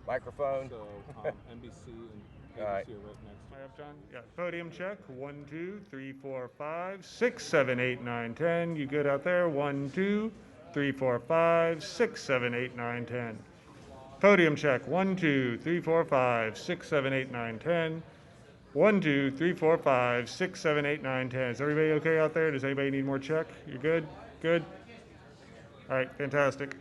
Microphone. So NBC and All right. ABC are right next to I have John. Yeah. Podium check. 1, 2, 3, 4, 5, 6, 7, 8, 9, 10. You good out there? 1, 2, 3, 4, 5, 6, 7, 8, 9, 10. Podium check. 1, 2, 3, 4, 5, 6, 7, 8, 9, 10. 1, 2, 3, 4, 5, 6, 7, 8, 9, 10. Is everybody okay out there? Does anybody need more check? You good? Good? All right, fantastic.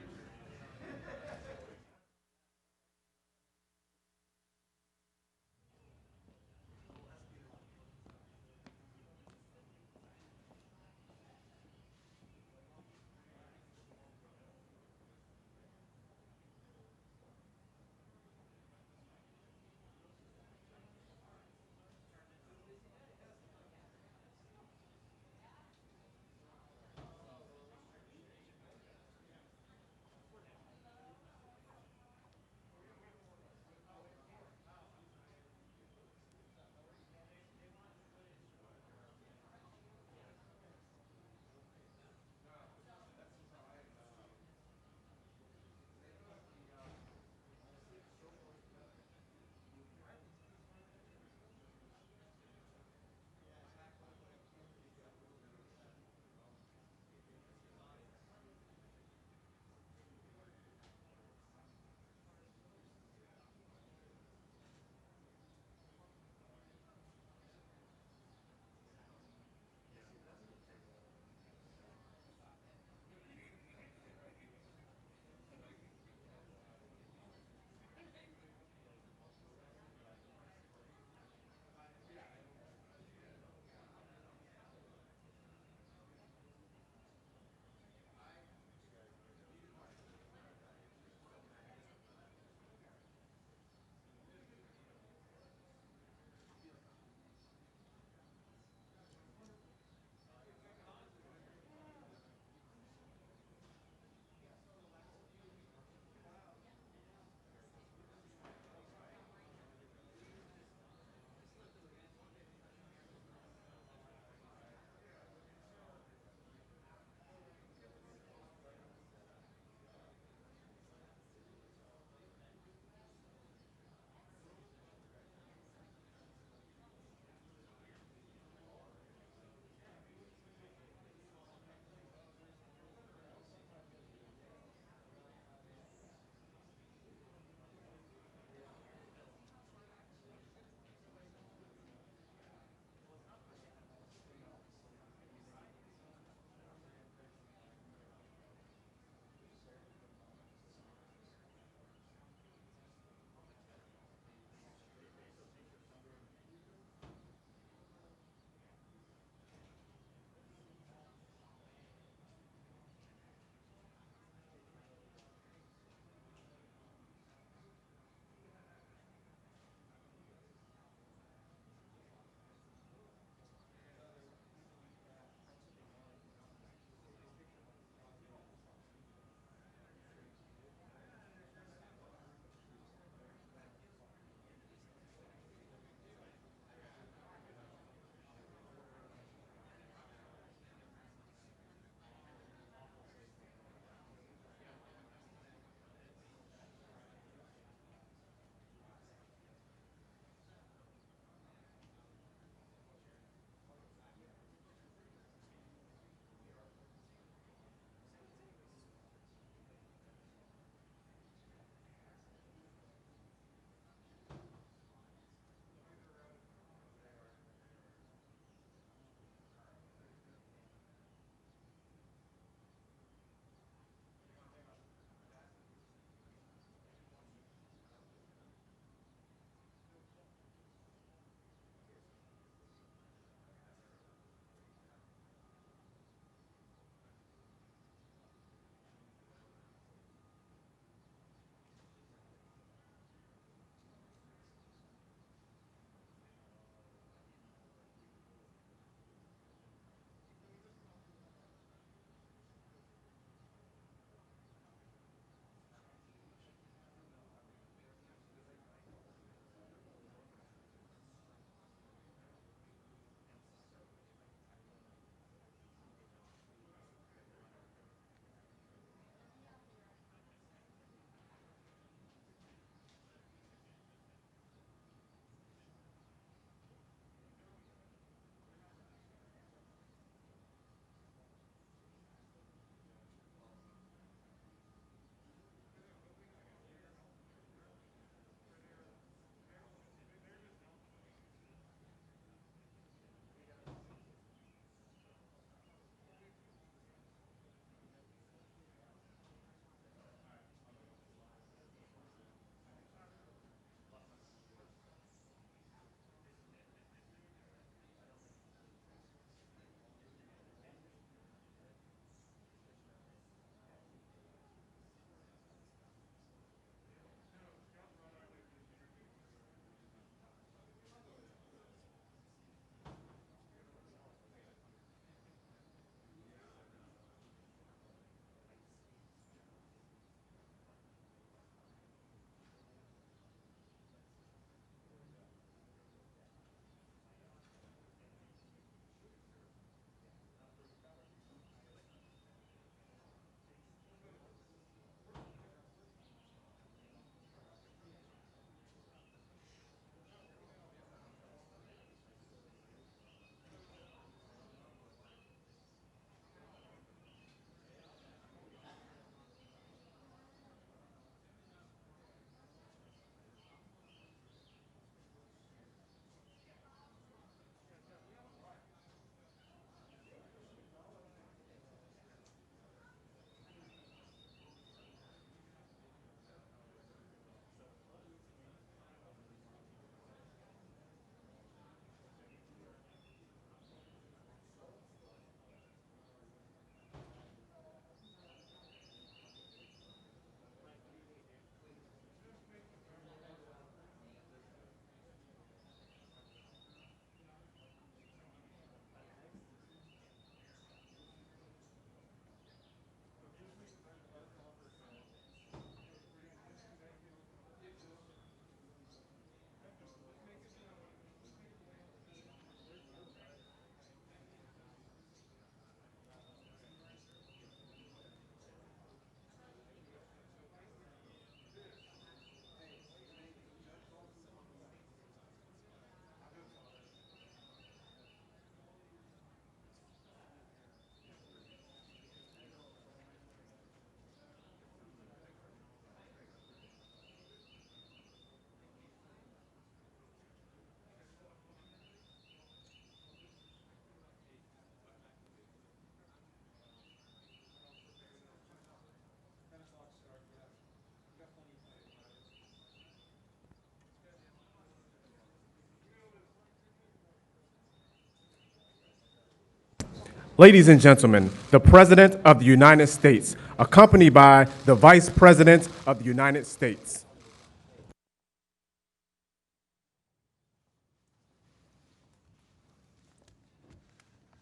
Ladies and gentlemen, the President of the United States, accompanied by the Vice President of the United States.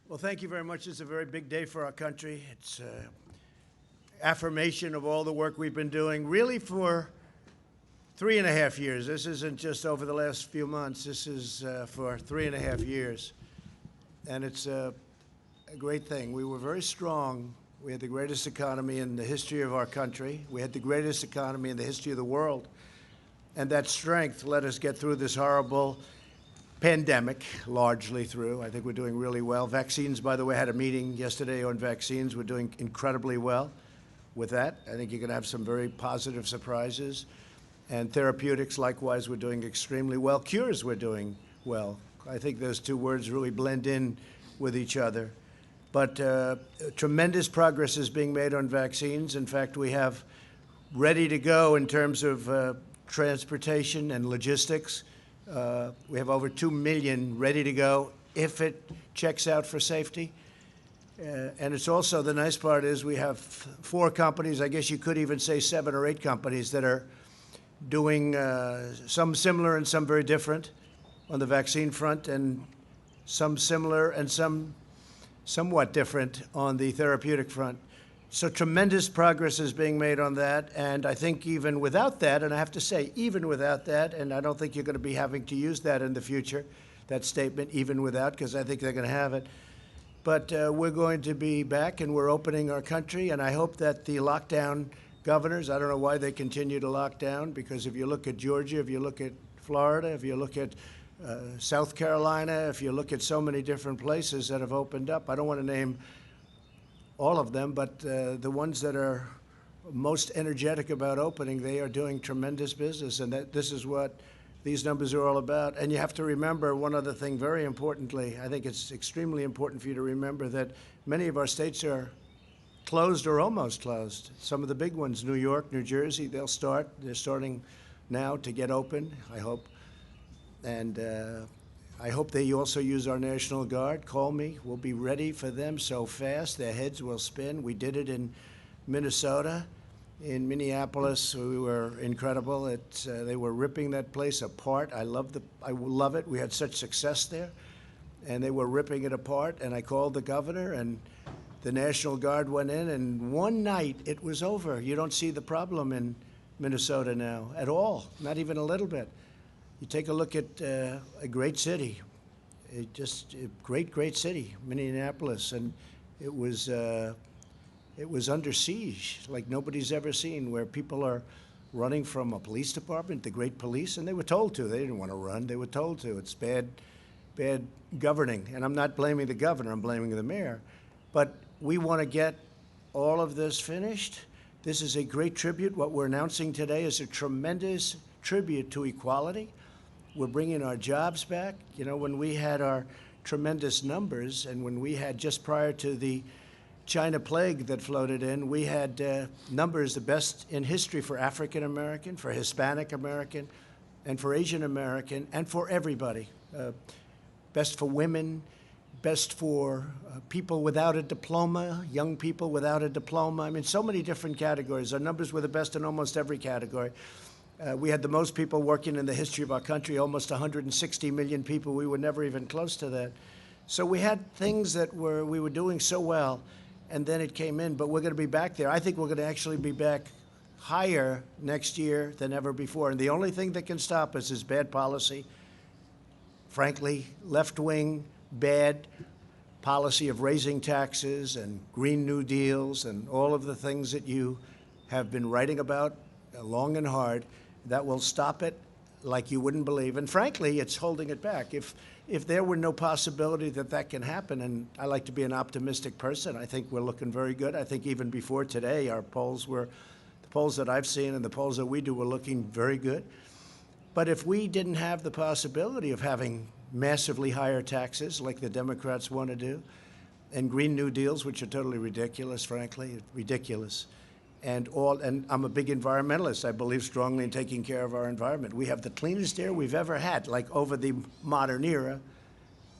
Well, thank you very much. It's a very big day for our country. It's affirmation of all the work we've been doing, really for 3.5 years. This isn't just over the last few months. This is for 3.5 years. And it's a great thing. We were very strong. We had the greatest economy in the history of our country. We had the greatest economy in the history of the world. And that strength let us get through this horrible pandemic, largely through. I think we're doing really well. Vaccines, by the way, I had a meeting yesterday on vaccines. We're doing incredibly well with that. I think you're going to have some very positive surprises. And therapeutics, likewise, we're doing extremely well. Cures, we're doing well. I think those two words really blend in with each other. But tremendous progress is being made on vaccines. In fact, we have ready to go in terms of transportation and logistics. We have over 2 million ready to go if it checks out for safety. And it's also, the nice part is we have 4 companies, I guess you could even say 7 or 8 companies that are doing some similar and some very different on the vaccine front, and some similar and some somewhat different on the therapeutic front. So tremendous progress is being made on that, and I think even without that, and I have to say, even without that, and I don't think you're going to be having to use that in the future, that statement, even without, because I think they're going to have it. But we're going to be back, and we're opening our country, and I hope that the lockdown governors, I don't know why they continue to lock down, because if you look at Georgia, if you look at Florida, if you look at South Carolina, if you look at so many different places that have opened up, I don't want to name all of them, but the ones that are most energetic about opening, they are doing tremendous business, and this is what these numbers are all about. And you have to remember one other thing very importantly. I think it's extremely important for you to remember that many of our states are closed or almost closed. Some of the big ones, New York, New Jersey, they're starting now to get open, I hope. And I hope they also use our National Guard. Call me. We'll be ready for them so fast their heads will spin. We did it in Minnesota. In Minneapolis, we were incredible. They were ripping that place apart. I love it. We had such success there. And they were ripping it apart. And I called the governor, and the National Guard went in, and one night it was over. You don't see the problem in Minnesota now at all, not even a little bit. You take a look at a great city, just a great city, Minneapolis, and it was under siege like nobody's ever seen, where people are running from a police department, the great police, and they were told to. They didn't want to run. They were told to. It's bad governing, and I'm not blaming the governor. I'm blaming the mayor. But we want to get all of this finished. This is a great tribute. What we're announcing today is a tremendous tribute to equality. We're bringing our jobs back. You know, when we had our tremendous numbers, and when we had, just prior to the China plague that floated in, we had numbers the best in history for African American, for Hispanic American, and for Asian American, and for everybody. Best for women, best for people without a diploma, young people without a diploma. I mean, so many different categories. Our numbers were the best in almost every category. We had the most people working in the history of our country, almost 160 million people. We were never even close to that. So we had things that we were doing so well, and then it came in, but we're going to be back there. I think we're going to actually be back higher next year than ever before. And the only thing that can stop us is bad policy. Frankly, left-wing, bad policy of raising taxes and Green New Deals and all of the things that you have been writing about long and hard. That will stop it like you wouldn't believe. And frankly, it's holding it back. If there were no possibility that that can happen, and I like to be an optimistic person, I think we're looking very good. I think even before today, our polls were, the polls that I've seen and the polls that we do were looking very good. But if we didn't have the possibility of having massively higher taxes like the Democrats want to do, and Green New Deals, which are totally ridiculous, frankly, ridiculous, and I'm a big environmentalist. I believe strongly in taking care of our environment. We have the cleanest air we've ever had, like over the modern era,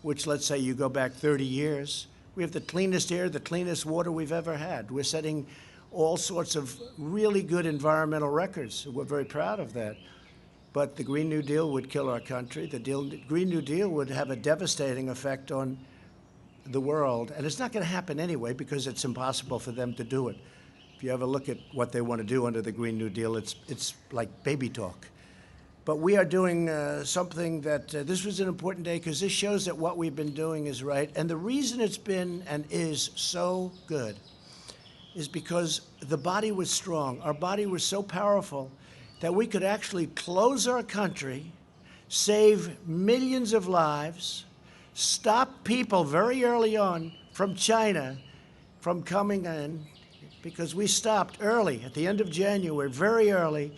which, let's say you go back 30 years, We have the cleanest air, the cleanest water we've ever had. We're setting all sorts of really good environmental records. We're very proud of that. But the Green New Deal would kill our country. The Green New Deal would have a devastating effect on the world. And it's not going to happen anyway because it's impossible for them to do it. If you ever look at what they want to do under the Green New Deal, it's like baby talk. But we are doing something that this was an important day because this shows that what we've been doing is right. And the reason it's been and is so good is because the body was strong. Our body was so powerful that we could actually close our country, save millions of lives, stop people very early on from China from coming in, because we stopped early, at the end of January, very early,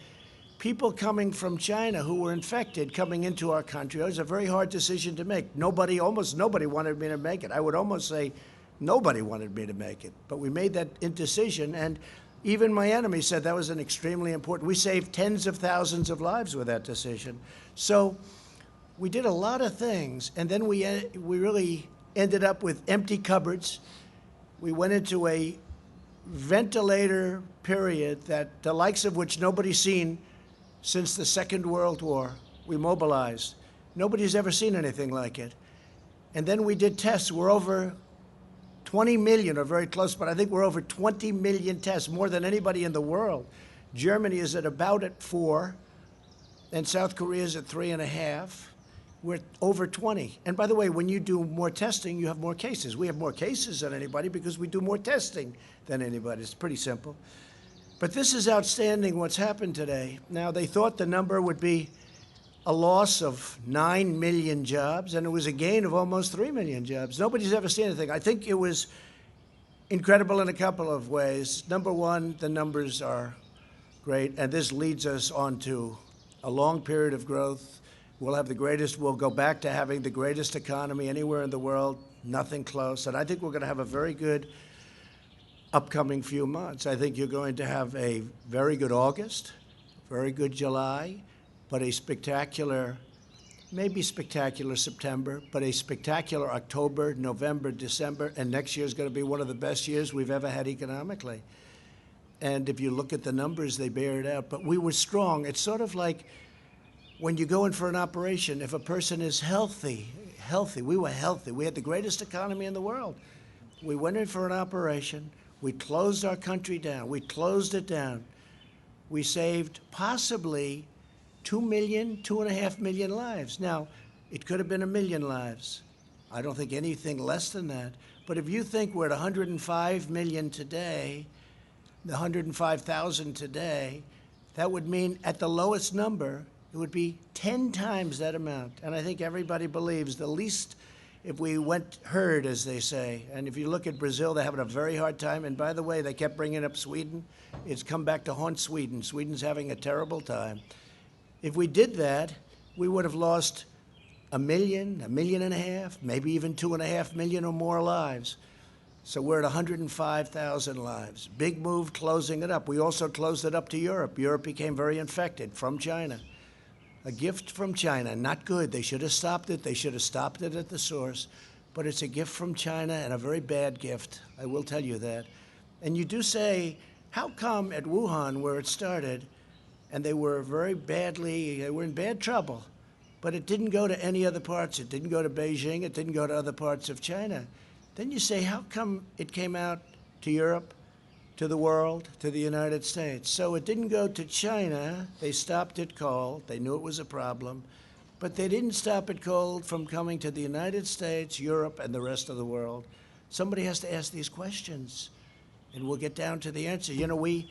people coming from China who were infected coming into our country. It was a very hard decision to make. Almost nobody wanted me to make it. I would almost say nobody wanted me to make it. But we made that indecision, and even my enemy said that was an extremely important. We saved tens of thousands of lives with that decision. So we did a lot of things, and then we really ended up with empty cupboards. We went into a ventilator period that the likes of which nobody's seen since the Second World War. We mobilized. Nobody's ever seen anything like it. And then we did tests. We're over 20 million, or very close, but I think we're over 20 million tests, more than anybody in the world. Germany is at about at 4, and South Korea is at 3.5. We're over 20. And by the way, when you do more testing, you have more cases. We have more cases than anybody because we do more testing than anybody. It's pretty simple. But this is outstanding what's happened today. Now, they thought the number would be a loss of 9 million jobs, and it was a gain of almost 3 million jobs. Nobody's ever seen anything. I think it was incredible in a couple of ways. Number one, the numbers are great, and this leads us on to a long period of growth. We'll go back to having the greatest economy anywhere in the world, nothing close. And I think we're going to have a very good upcoming few months. I think you're going to have a very good August, very good July, but a spectacular, maybe spectacular September, but a spectacular October, November, December, and next year is going to be one of the best years we've ever had economically. And if you look at the numbers, they bear it out. But we were strong. It's sort of like when you go in for an operation, if a person is healthy, we were healthy. We had the greatest economy in the world. We went in for an operation. We closed our country down. We closed it down. We saved possibly 2 million, 2.5 million lives. Now, it could have been 1 million lives. I don't think anything less than that. But if you think we're at 105 million today, the 105,000 today, that would mean at the lowest number, it would be 10 times that amount. And I think everybody believes the least, if we went herd, as they say. And if you look at Brazil, they're having a very hard time. And by the way, they kept bringing up Sweden. It's come back to haunt Sweden. Sweden's having a terrible time. If we did that, we would have lost 1 million, 1.5 million, maybe even 2.5 million or more lives. So we're at 105,000 lives. Big move closing it up. We also closed it up to Europe. Europe became very infected from China. A gift from China, not good. They should have stopped it. They should have stopped it at the source. But it's a gift from China, and a very bad gift. I will tell you that. And you do say, how come at Wuhan, where it started, and they were they were in bad trouble, but it didn't go to any other parts. It didn't go to Beijing. It didn't go to other parts of China. Then you say, how come it came out to Europe, to the world, to the United States? So it didn't go to China. They stopped it cold. They knew it was a problem. But they didn't stop it cold from coming to the United States, Europe, and the rest of the world. Somebody has to ask these questions, and we'll get down to the answer. You know, we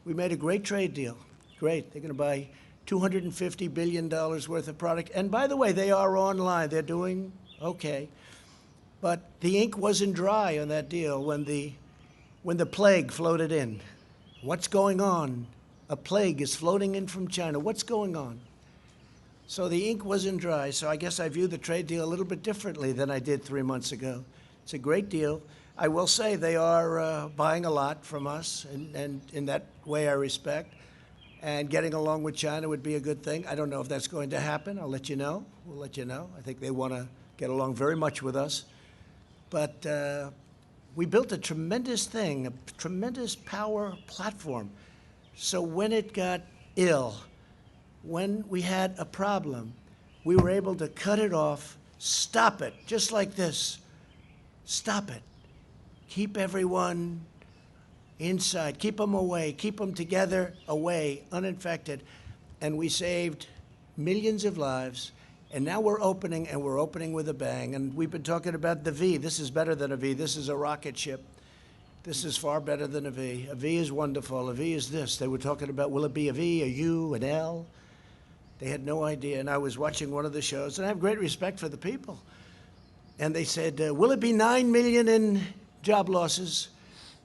made a great trade deal. Great. They're going to buy $250 billion worth of product. And by the way, they are online. They're doing okay. But the ink wasn't dry on that deal when the plague floated in. What's going on? A plague is floating in from China. What's going on? So the ink wasn't dry. So I guess I view the trade deal a little bit differently than I did 3 months ago. It's a great deal. I will say they are buying a lot from us, and in that way I respect. And getting along with China would be a good thing. I don't know if that's going to happen. I'll let you know. We'll let you know. I think they want to get along very much with us. But we built a tremendous thing, a tremendous power platform. So when it got ill, when we had a problem, we were able to cut it off, stop it, just like this. Stop it. Keep everyone inside. Keep them away. Keep them together, away, uninfected. And we saved millions of lives. And now we're opening, and we're opening with a bang. And we've been talking about the V. This is better than a V. This is a rocket ship. This is far better than a V. A V is wonderful. A V is this. They were talking about, will it be a V, a U, an L? They had no idea. And I was watching one of the shows, and I have great respect for the people. And they said, will it be 9 million in job losses?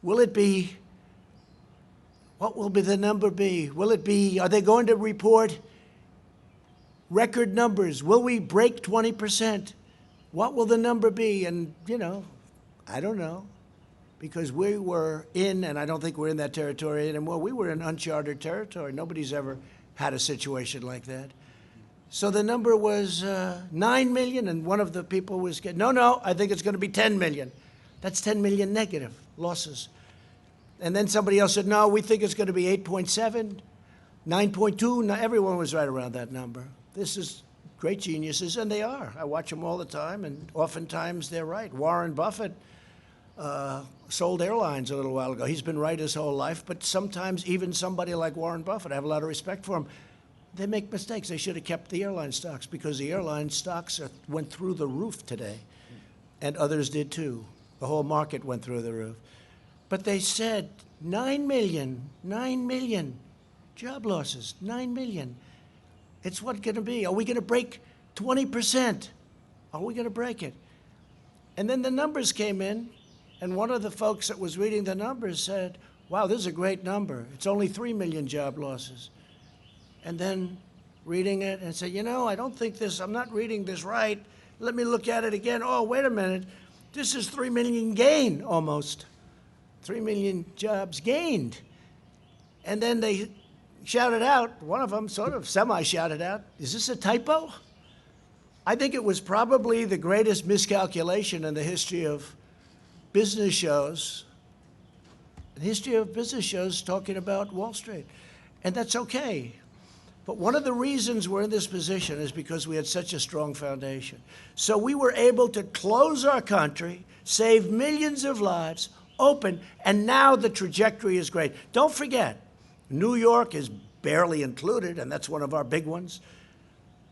Will it be, what will be the number be? Will it be, are they going to report record numbers? Will we break 20%? What will the number be? And, you know, I don't know. Because we were in, and I don't think we're in that territory anymore, we were in uncharted territory. Nobody's ever had a situation like that. So the number was 9 million, and one of the people was getting, no, I think it's going to be 10 million. That's 10 million negative losses. And then somebody else said, no, we think it's going to be 8.7, 9.2. No, everyone was right around that number. This is great geniuses, and they are. I watch them all the time, and oftentimes they're right. Warren Buffett sold airlines a little while ago. He's been right his whole life, but sometimes even somebody like Warren Buffett, I have a lot of respect for him, they make mistakes. They should have kept the airline stocks because the airline stocks went through the roof today, and others did too. The whole market went through the roof. But they said 9 million job losses, 9 million. It's what's going to be. Are we going to break 20%? Are we going to break it? And then the numbers came in, and one of the folks that was reading the numbers said, wow, this is a great number. It's only 3 million job losses. And then reading it and said, you know, I don't think this, I'm not reading this right. Let me look at it again. Oh, wait a minute. This is 3 million gain almost. 3 million jobs gained. And then they shouted out, one of them sort of semi-shouted out, is this a typo? I think it was probably the greatest miscalculation in the history of business shows, talking about Wall Street. And that's okay. But one of the reasons we're in this position is because we had such a strong foundation. So we were able to close our country, save millions of lives, open, and now the trajectory is great. Don't forget, New York is barely included, and that's one of our big ones.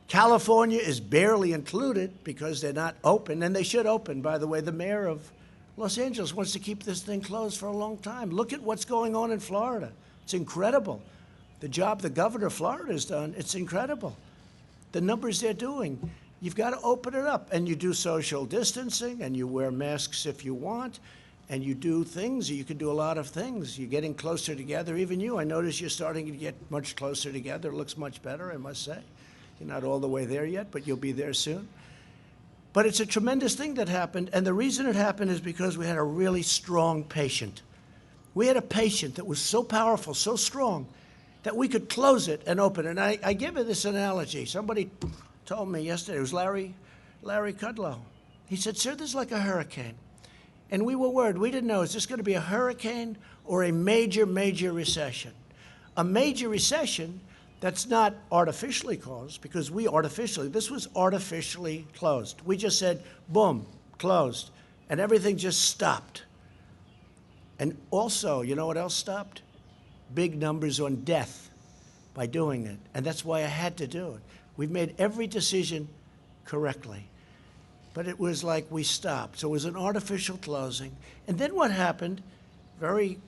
California is barely included because they're not open, and they should open. By the way, the mayor of Los Angeles wants to keep this thing closed for a long time. Look at what's going on in Florida. It's incredible. The job the governor of Florida has done, it's incredible. The numbers they're doing. You've got to open it up, and you do social distancing, and you wear masks if you want, and you do things. You can do a lot of things. You're getting closer together. Even you, I notice you're starting to get much closer together. It looks much better, I must say. You're not all the way there yet, but you'll be there soon. But it's a tremendous thing that happened, and the reason it happened is because we had a really strong patient. We had a patient that was so powerful, so strong, that we could close it and open it. And I give it this analogy. Somebody told me yesterday, it was Larry Kudlow. He said, sir, this is like a hurricane. And we were worried. We didn't know, is this going to be a hurricane or a major, major recession? A major recession that's not artificially caused, because this was artificially closed. We just said, boom, closed. And everything just stopped. And also, you know what else stopped? Big numbers on death by doing it. And that's why I had to do it. We've made every decision correctly. But it was like we stopped. So it was an artificial closing. And then what happened, very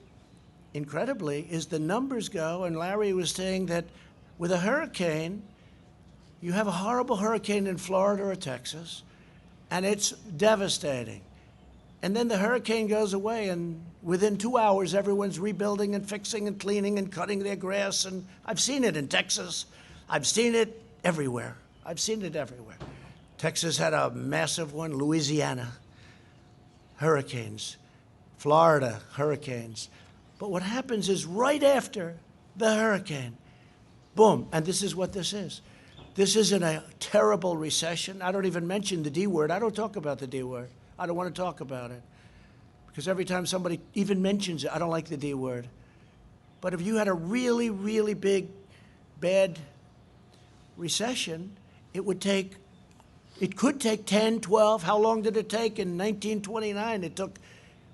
incredibly, is the numbers go, and Larry was saying that with a hurricane, you have a horrible hurricane in Florida or Texas, and it's devastating. And then the hurricane goes away, and within 2 hours, everyone's rebuilding and fixing and cleaning and cutting their grass. And I've seen it in Texas. I've seen it everywhere. Texas had a massive one, Louisiana, hurricanes, Florida, hurricanes. But what happens is right after the hurricane, boom, and this is what this is. This isn't a terrible recession. I don't even mention the D word. I don't talk about the D word. I don't want to talk about it because every time somebody even mentions it, I don't like the D word. But if you had a really, really big, bad recession, it could take 10, 12. How long did it take in 1929? It took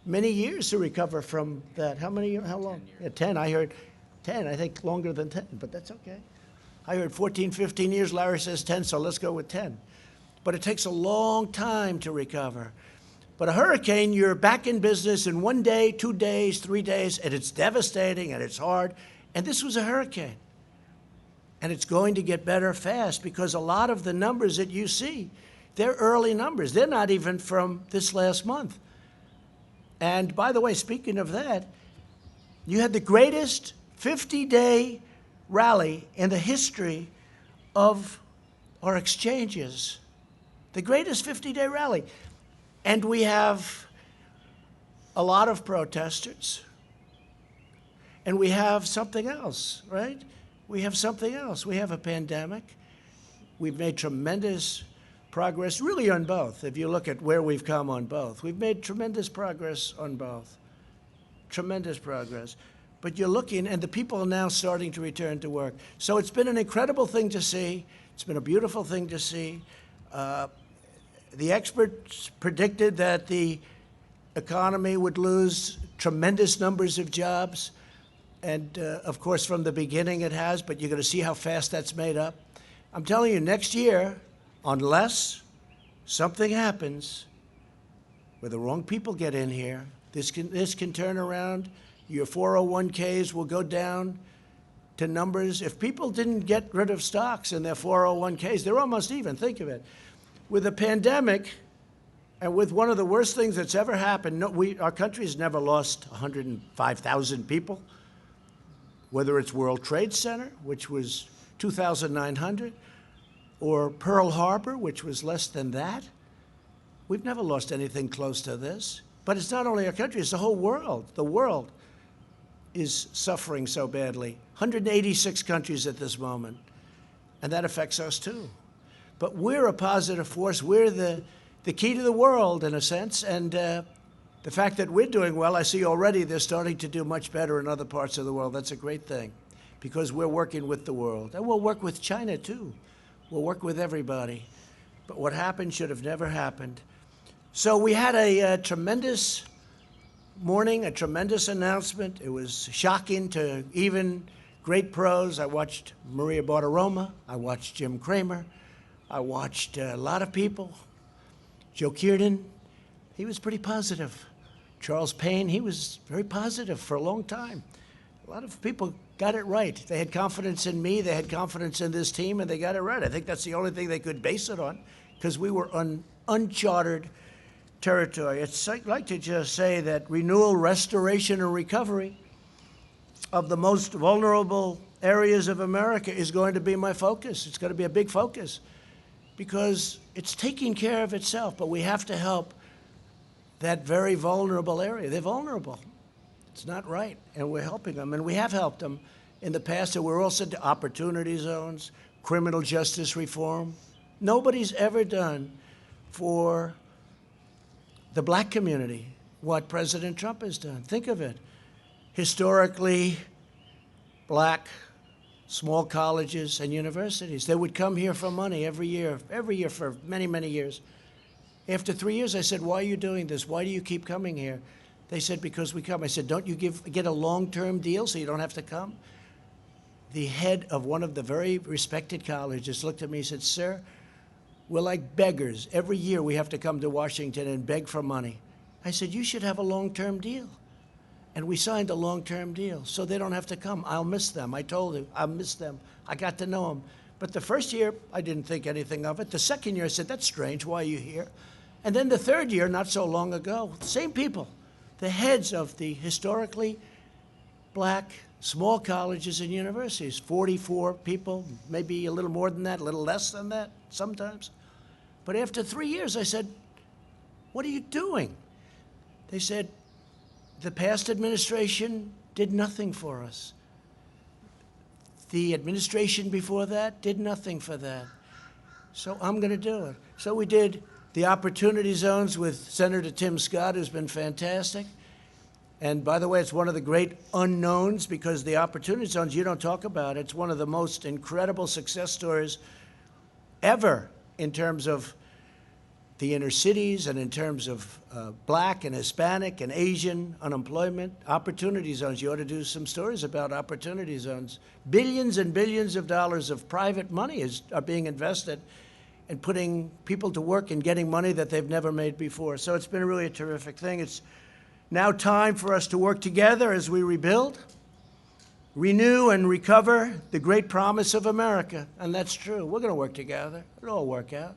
many years to recover from that. How long? 10 Yeah, 10. I heard 10. I think longer than 10, but that's okay. I heard 14, 15 years. Larry says 10, so let's go with 10. But it takes a long time to recover. But a hurricane, you're back in business in 1 day, 2 days, 3 days, and it's devastating and it's hard. And this was a hurricane. And it's going to get better fast because a lot of the numbers that you see, they're early numbers. They're not even from this last month. And by the way, speaking of that, you had the greatest 50-day rally in the history of our exchanges. The greatest 50-day rally. And we have a lot of protesters. And we have something else, right? We have something else. We have a pandemic. We've made tremendous progress, really on both. If you look at where we've come on both, we've made tremendous progress on both. Tremendous progress. But you're looking, and the people are now starting to return to work. So it's been an incredible thing to see. It's been a beautiful thing to see. The experts predicted that the economy would lose tremendous numbers of jobs. And, of course, from the beginning it has, but you're going to see how fast that's made up. I'm telling you, next year, unless something happens where the wrong people get in here, this can turn around. Your 401ks will go down to numbers. If people didn't get rid of stocks in their 401ks, they're almost even. Think of it. With a pandemic and with one of the worst things that's ever happened, our country's never lost 105,000 people. Whether it's World Trade Center, which was 2,900, or Pearl Harbor, which was less than that. We've never lost anything close to this. But it's not only our country, it's the whole world. The world is suffering so badly. 186 countries at this moment. And that affects us too. But we're a positive force. We're the key to the world, in a sense. And the fact that we're doing well, I see already they're starting to do much better in other parts of the world. That's a great thing because we're working with the world. And we'll work with China, too. We'll work with everybody. But what happened should have never happened. So we had a tremendous morning, a tremendous announcement. It was shocking to even great pros. I watched Maria Bartiromo. I watched Jim Cramer. I watched a lot of people. Joe Kiernan, he was pretty positive. Charles Payne, he was very positive for a long time. A lot of people got it right. They had confidence in me, they had confidence in this team, and they got it right. I think that's the only thing they could base it on, because we were on uncharted territory. I'd like to just say that renewal, restoration, and recovery of the most vulnerable areas of America is going to be my focus. It's going to be a big focus, because it's taking care of itself, but we have to help that very vulnerable area. They're vulnerable. It's not right, and we're helping them, and we have helped them in the past, and we're also to opportunity zones, criminal justice reform. Nobody's ever done for the black community what President Trump has done. Think of it. Historically black small colleges and universities. They would come here for money every year for many, many years. After 3 years, I said, why are you doing this? Why do you keep coming here? They said, because we come. I said, don't you get a long-term deal so you don't have to come? The head of one of the very respected colleges looked at me and said, sir, we're like beggars. Every year we have to come to Washington and beg for money. I said, you should have a long-term deal. And we signed a long-term deal, so they don't have to come. I'll miss them. I told him, I'll miss them. I got to know them. But the first year, I didn't think anything of it. The second year, I said, that's strange. Why are you here? And then the third year, not so long ago, same people, the heads of the historically black small colleges and universities, 44 people, maybe a little more than that, a little less than that sometimes. But after 3 years, I said, what are you doing? They said, the past administration did nothing for us. The administration before that did nothing for that. So I'm going to do it. So we did The opportunity zones with Senator Tim Scott has been fantastic. And by the way, it's one of the great unknowns because the opportunity zones, you don't talk about. It's one of the most incredible success stories ever in terms of the inner cities and in terms of black and Hispanic and Asian unemployment. Opportunity zones, you ought to do some stories about opportunity zones. Billions and billions of dollars of private money are being invested in putting people to work and getting money that they've never made before. So it's been really a terrific thing. It's now time for us to work together as we rebuild, renew, and recover the great promise of America. And that's true. We're going to work together. It'll all work out.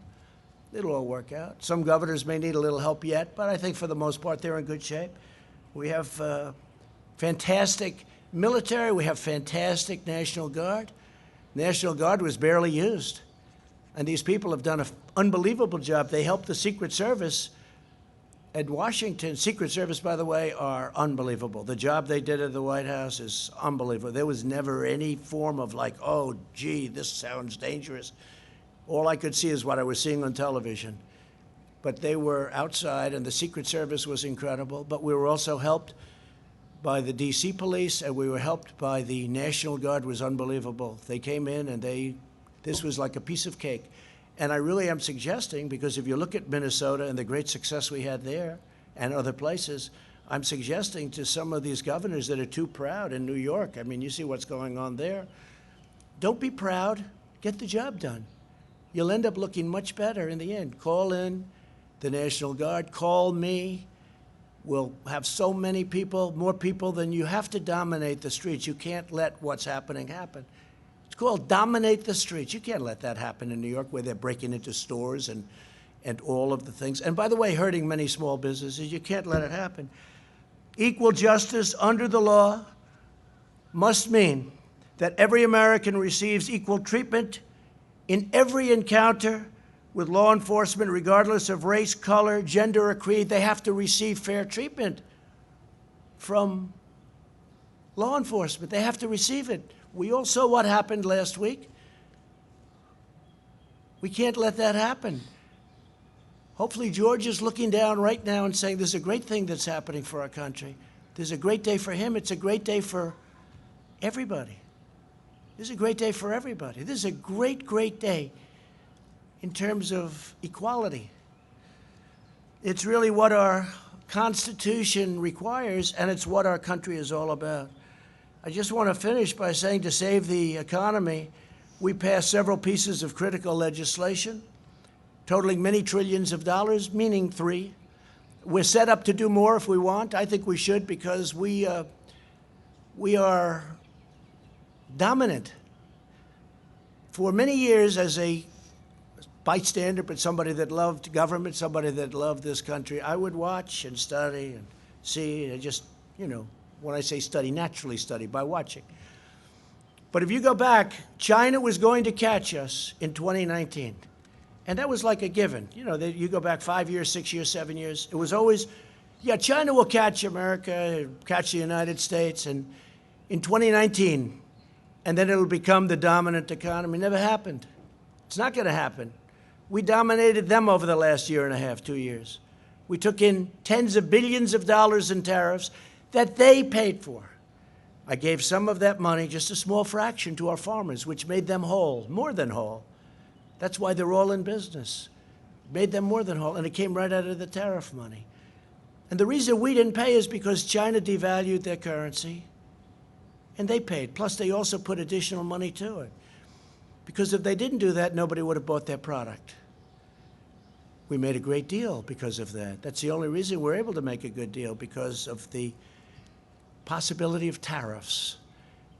It'll all work out. Some governors may need a little help yet, but I think for the most part they're in good shape. We have fantastic military. We have fantastic National Guard. National Guard was barely used. And these people have done an unbelievable job. They helped the Secret Service at Washington. Secret Service, by the way, are unbelievable. The job they did at the White House is unbelievable. There was never any form of like, oh, gee, this sounds dangerous. All I could see is what I was seeing on television. But they were outside, and the Secret Service was incredible. But we were also helped by the D.C. police, and we were helped by the National Guard. Was unbelievable. They came in, and this was like a piece of cake. And I really am suggesting, because if you look at Minnesota and the great success we had there and other places, I'm suggesting to some of these governors that are too proud in New York, I mean, you see what's going on there. Don't be proud. Get the job done. You'll end up looking much better in the end. Call in the National Guard. Call me. We'll have so many people, more people than you have to dominate the streets. You can't let what's happening happen. It's called dominate the streets. You can't let that happen in New York where they're breaking into stores and all of the things. And by the way, hurting many small businesses. You can't let it happen. Equal justice under the law must mean that every American receives equal treatment in every encounter with law enforcement, regardless of race, color, gender, or creed. They have to receive fair treatment from law enforcement. They have to receive it. We all saw what happened last week. We can't let that happen. Hopefully George is looking down right now and saying, this is a great thing that's happening for our country. This is a great day for him. It's a great day for everybody. This is a great day for everybody. This is a great, great day in terms of equality. It's really what our Constitution requires, and it's what our country is all about. I just want to finish by saying, to save the economy, we passed several pieces of critical legislation, totaling many trillions of dollars, meaning 3. We're set up to do more if we want. I think we should, because we are dominant. For many years, as a bystander, but somebody that loved government, somebody that loved this country, I would watch and study and see, and just, you know, when I say study, naturally study by watching. But if you go back, China was going to catch us in 2019. And that was like a given. You know, you go back 5 years, 6 years, 7 years. It was always, yeah, China will catch America, catch the United States, and in 2019, and then it'll become the dominant economy. Never happened. It's not going to happen. We dominated them over the last year and a half, 2 years. We took in tens of billions of dollars in tariffs that they paid for. I gave some of that money, just a small fraction, to our farmers, which made them whole, more than whole. That's why they're all in business. Made them more than whole, and it came right out of the tariff money. And the reason we didn't pay is because China devalued their currency, and they paid. Plus, they also put additional money to it. Because if they didn't do that, nobody would have bought their product. We made a great deal because of that. That's the only reason we're able to make a good deal, because of the possibility of tariffs.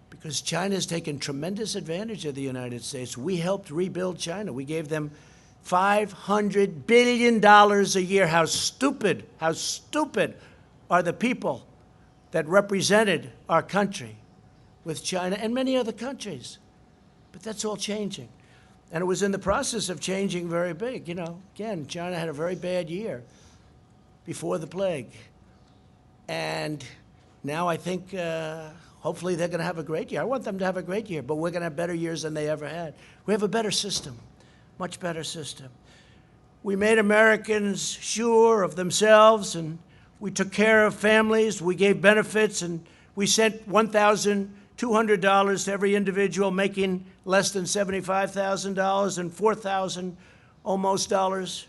Because China has taken tremendous advantage of the United States. We helped rebuild China. We gave them $500 billion a year. How stupid are the people that represented our country with China and many other countries. But that's all changing. And it was in the process of changing very big. You know, again, China had a very bad year before the plague. And now I think hopefully they're going to have a great year. I want them to have a great year, but we're going to have better years than they ever had. We have a better system, much better system. We made Americans sure of themselves, and we took care of families. We gave benefits, and we sent $1,200 to every individual making less than $75,000 and $4,000 almost dollars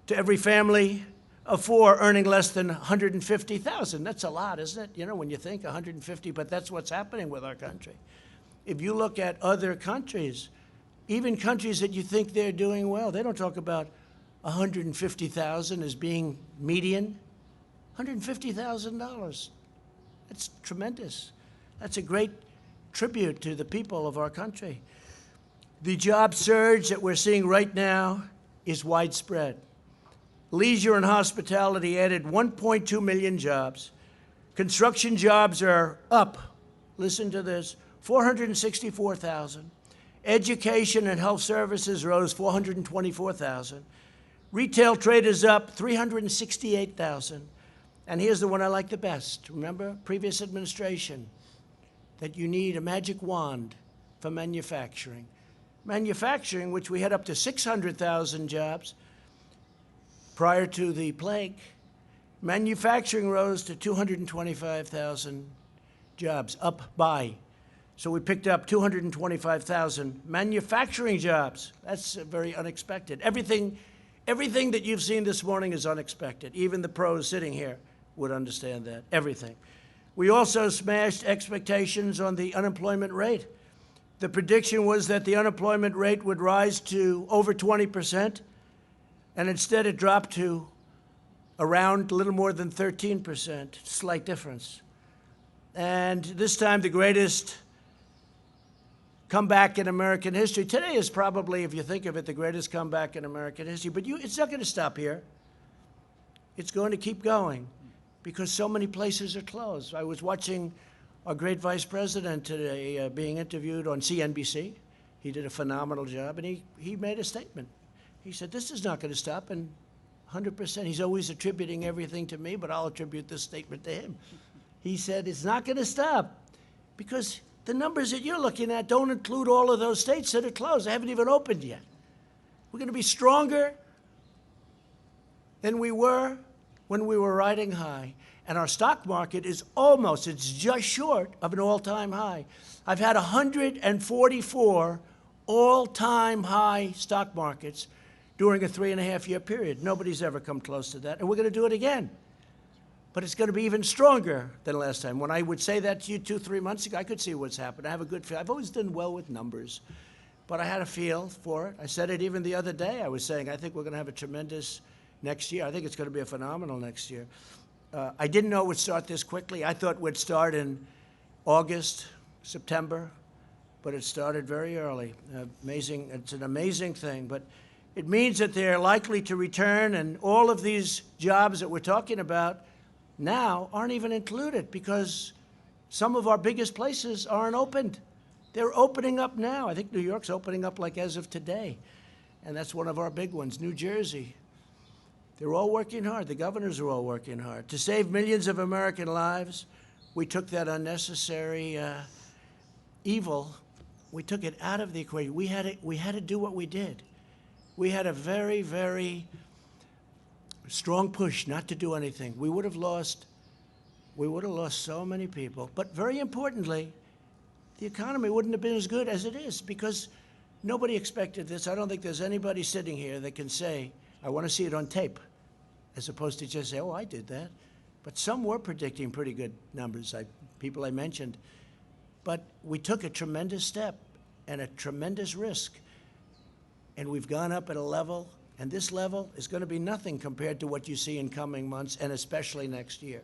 to every family of four earning less than $150,000. That's a lot, isn't it? You know, when you think 150, but that's what's happening with our country. If you look at other countries, even countries that you think they're doing well, they don't talk about 150,000 as being median. $150,000. That's tremendous. That's a great tribute to the people of our country. The job surge that we're seeing right now is widespread. Leisure and hospitality added 1.2 million jobs. Construction jobs are up, listen to this, 464,000. Education and health services rose 424,000. Retail trade is up 368,000. And here's the one I like the best. Remember, previous administration, that you need a magic wand for manufacturing. Manufacturing, which we had up to 600,000 jobs prior to the plague, manufacturing rose to 225,000 jobs, up by. So we picked up 225,000 manufacturing jobs. That's very unexpected. Everything that you've seen this morning is unexpected. Even the pros sitting here would understand that, everything. We also smashed expectations on the unemployment rate. The prediction was that the unemployment rate would rise to over 20%, and instead it dropped to around a little more than 13%, slight difference. And this time the greatest comeback in American history. Today is probably, if you think of it, the greatest comeback in American history. But it's not going to stop here. It's going to keep going because so many places are closed. I was watching our great vice president today being interviewed on CNBC. He did a phenomenal job, and he made a statement. He said, this is not going to stop, and 100%. He's always attributing everything to me, but I'll attribute this statement to him. He said, it's not going to stop because the numbers that you're looking at don't include all of those states that are closed. They haven't even opened yet. We're going to be stronger than we were when we were riding high. And our stock market is it's just short of an all-time high. I've had 144 all-time high stock markets during a 3.5-year period. Nobody's ever come close to that, and we're going to do it again. But it's going to be even stronger than last time. When I would say that to you 2-3 months ago, I could see what's happened. I have a good feel. I've always done well with numbers, but I had a feel for it. I said it even the other day. I was saying, I think we're going to have a tremendous next year. I think it's going to be a phenomenal next year. I didn't know it would start this quickly. I thought it would start in August, September, but it started very early. Amazing. It's an amazing thing, but it means that they're likely to return, and all of these jobs that we're talking about now aren't even included because some of our biggest places aren't opened. They're opening up now. I think New York's opening up like as of today, and that's one of our big ones. New Jersey. They're all working hard. The governors are all working hard. To save millions of American lives, we took that unnecessary evil, we took it out of the equation. We had to do what we did. We had a very, very strong push not to do anything. We would have lost so many people. But very importantly, the economy wouldn't have been as good as it is because nobody expected this. I don't think there's anybody sitting here that can say, I want to see it on tape, as opposed to just say, oh, I did that. But some were predicting pretty good numbers, people I mentioned. But we took a tremendous step and a tremendous risk. And we've gone up at a level, and this level is going to be nothing compared to what you see in coming months, and especially next year.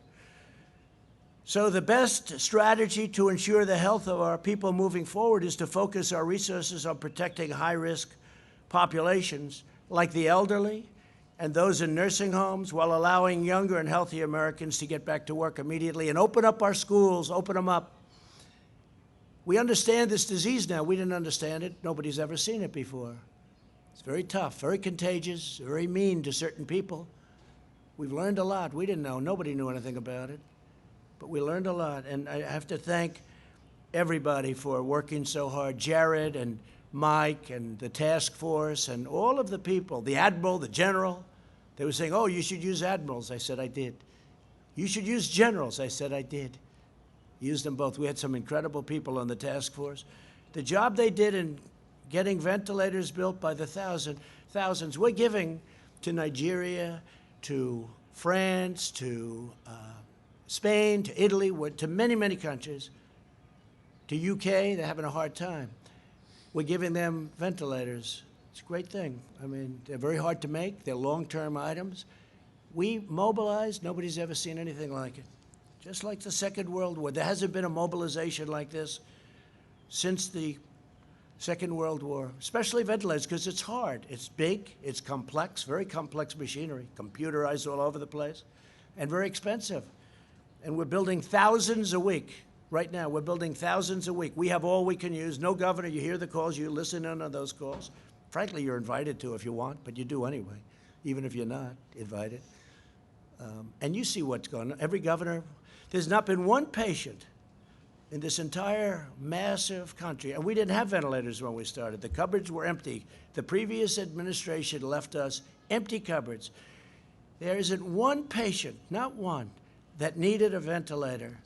So the best strategy to ensure the health of our people moving forward is to focus our resources on protecting high-risk populations like the elderly and those in nursing homes, while allowing younger and healthy Americans to get back to work immediately and open up our schools, open them up. We understand this disease now. We didn't understand it. Nobody's ever seen it before. It's very tough, very contagious, very mean to certain people. We've learned a lot. We didn't know. Nobody knew anything about it. But we learned a lot. And I have to thank everybody for working so hard. Jared and Mike and the task force and all of the people, the admiral, the general. They were saying, oh, you should use admirals. I said, I did. You should use generals. I said, I did. Used them both. We had some incredible people on the task force. The job they did in getting ventilators built by the thousands, we're giving to Nigeria, to France, to Spain, to Italy, to many, many countries, to UK, they're having a hard time. We're giving them ventilators. It's a great thing. I mean, they're very hard to make. They're long-term items. We mobilized. Nobody's ever seen anything like it. Just like the Second World War. There hasn't been a mobilization like this since the Second World War, especially ventilators, because it's hard. It's big, it's complex, very complex machinery, computerized all over the place, and very expensive. And we're building thousands a week. Right now, we're building thousands a week. We have all we can use. No governor, you hear the calls, you listen in on those calls. Frankly, you're invited to if you want, but you do anyway, even if you're not invited. And you see what's going on. Every governor, there's not been one patient in this entire massive country, and we didn't have ventilators when we started. The cupboards were empty. The previous administration left us empty cupboards. There isn't one patient, not one, that needed a ventilator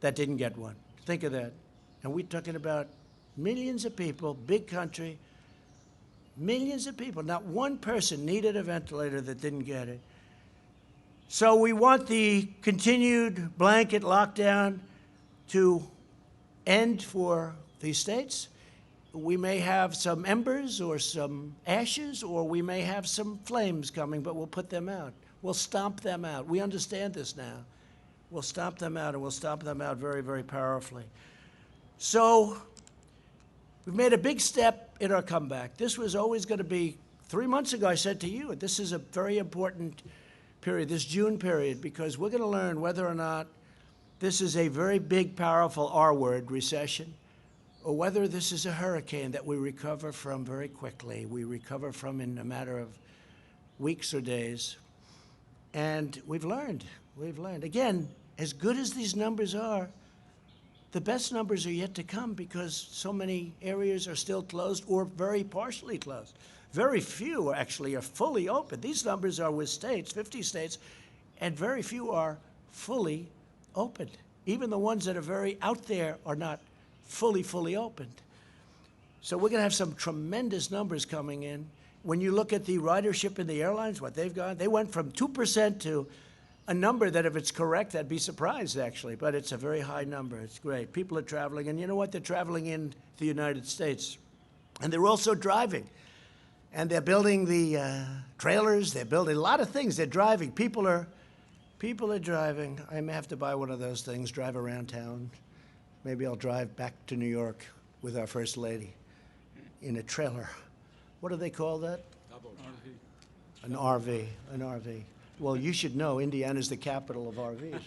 that didn't get one. Think of that. And we're talking about millions of people, big country, millions of people. Not one person needed a ventilator that didn't get it. So we want the continued blanket lockdown to end for these states. We may have some embers or some ashes, or we may have some flames coming, but we'll put them out. We'll stomp them out. We understand this now. We'll stomp them out, and we'll stomp them out very, very powerfully. So we've made a big step in our comeback. This was always going to be, 3 months ago I said to you, this is a very important period, this June period, because we're going to learn whether or not this is a very big, powerful R word, recession, or whether this is a hurricane that we recover from very quickly. We recover from in a matter of weeks or days. And we've learned. Again, as good as these numbers are, the best numbers are yet to come because so many areas are still closed or very partially closed. Very few actually are fully open. These numbers are with states, 50 states, and very few are fully opened. Even the ones that are very out there are not fully opened. So we're going to have some tremendous numbers coming in. When you look at the ridership in the airlines, what they've got, they went from 2% to a number that if it's correct, I'd be surprised actually, but it's a very high number. It's great. People are traveling, and you know what? They're traveling in the United States. And they're also driving. And they're building the trailers, they're building a lot of things. They're driving. People are driving. I may have to buy one of those things, drive around town. Maybe I'll drive back to New York with our First Lady in a trailer. What do they call that? An RV, an RV. Well, you should know Indiana's the capital of RVs.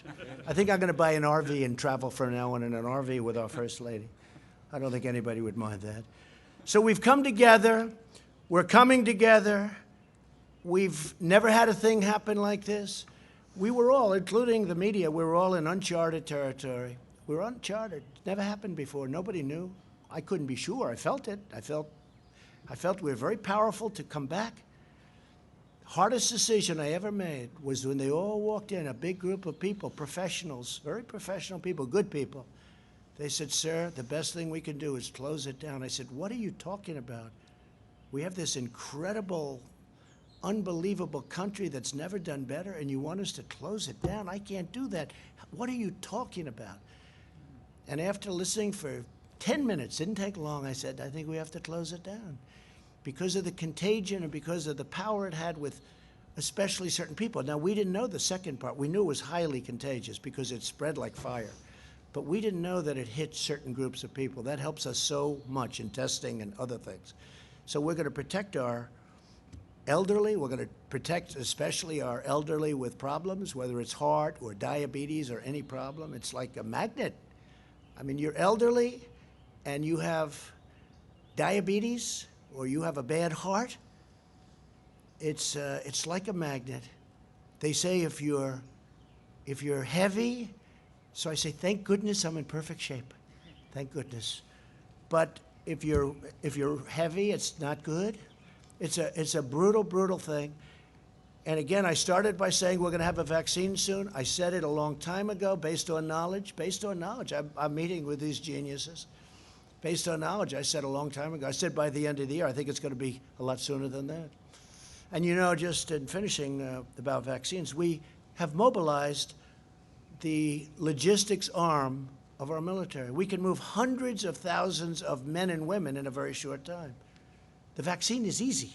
I think I'm going to buy an RV and travel from now on in an RV with our First Lady. I don't think anybody would mind that. So we've come together. We're coming together. We've never had a thing happen like this. We were all, including the media, we were all in uncharted territory. We were uncharted. It never happened before. Nobody knew. I couldn't be sure. I felt it. I felt we were very powerful to come back. Hardest decision I ever made was when they all walked in, a big group of people, professionals, very professional people, good people. They said, sir, the best thing we can do is close it down. I said, what are you talking about? We have this incredible, unbelievable country that's never done better, and you want us to close it down? I can't do that. What are you talking about? And after listening for 10 minutes, didn't take long, I said, I think we have to close it down. Because of the contagion and because of the power it had with especially certain people. Now, we didn't know the second part. We knew it was highly contagious because it spread like fire. But we didn't know that it hit certain groups of people. That helps us so much in testing and other things. So we're going to protect our elderly. We're going to protect especially our elderly with problems, whether it's heart or diabetes or any problem. It's like a magnet. I mean, you're elderly and you have diabetes, or you have a bad heart, it's like a magnet. They say if you're heavy, so I say, thank goodness I'm in perfect shape. Thank goodness. But if you're heavy, it's not good. It's a brutal, brutal thing. And again, I started by saying we're going to have a vaccine soon. I said it a long time ago, based on knowledge. Based on knowledge, I'm meeting with these geniuses. Based on knowledge, I said a long time ago. I said by the end of the year. I think it's going to be a lot sooner than that. And you know, just in finishing about vaccines, we have mobilized the logistics arm of our military. We can move hundreds of thousands of men and women in a very short time. The vaccine is easy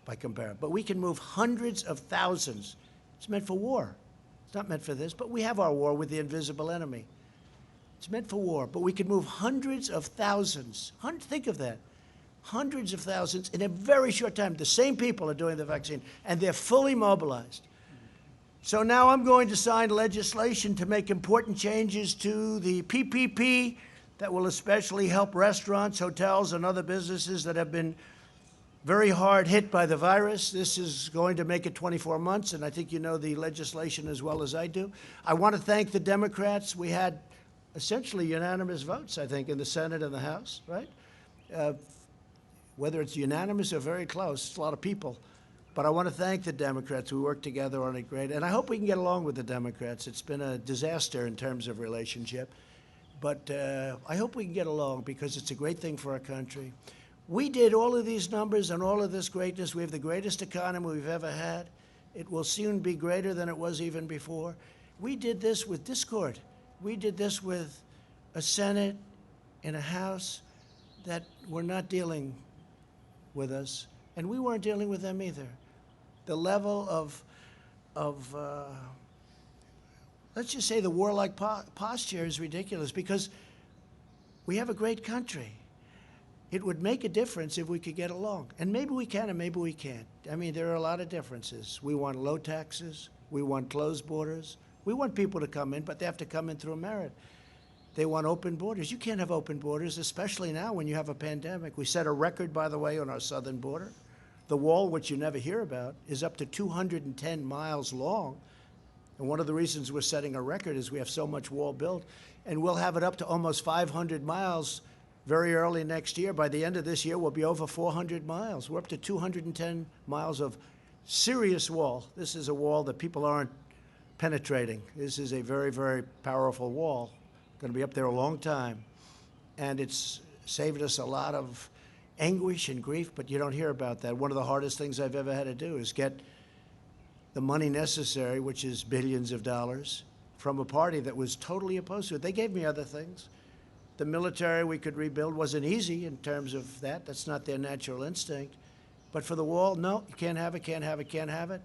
by comparison, but we can move hundreds of thousands. It's meant for war. It's not meant for this, but we have our war with the invisible enemy. It's meant for war, but we can move hundreds of thousands. Think of that. Hundreds of thousands in a very short time. The same people are doing the vaccine, and they're fully mobilized. So now I'm going to sign legislation to make important changes to the PPP that will especially help restaurants, hotels, and other businesses that have been very hard hit by the virus. This is going to make it 24 months, and I think you know the legislation as well as I do. I want to thank the Democrats. We had essentially unanimous votes, I think, in the Senate and the House, right? Whether it's unanimous or very close, it's a lot of people. But I want to thank the Democrats. We worked together on it great. And I hope we can get along with the Democrats. It's been a disaster in terms of relationship. But I hope we can get along because it's a great thing for our country. We did all of these numbers and all of this greatness. We have the greatest economy we've ever had. It will soon be greater than it was even before. We did this with discord. We did this with a Senate and a House that were not dealing with us, and we weren't dealing with them either. The level of let's just say the warlike posture is ridiculous because we have a great country. It would make a difference if we could get along. And maybe we can and maybe we can't. I mean, there are a lot of differences. We want low taxes. We want closed borders. We want people to come in, but they have to come in through merit. They want open borders. You can't have open borders, especially now when you have a pandemic. We set a record, by the way, on our southern border. The wall, which you never hear about, is up to 210 miles long. And one of the reasons we're setting a record is we have so much wall built. And we'll have it up to almost 500 miles very early next year. By the end of this year, we'll be over 400 miles. We're up to 210 miles of serious wall. This is a wall that people aren't penetrating. This is a very, very powerful wall. Going to be up there a long time. And it's saved us a lot of anguish and grief, but you don't hear about that. One of the hardest things I've ever had to do is get the money necessary, which is billions of dollars, from a party that was totally opposed to it. They gave me other things. The military we could rebuild wasn't easy in terms of that. That's not their natural instinct. But for the wall, no, you can't have it, can't have it, can't have it.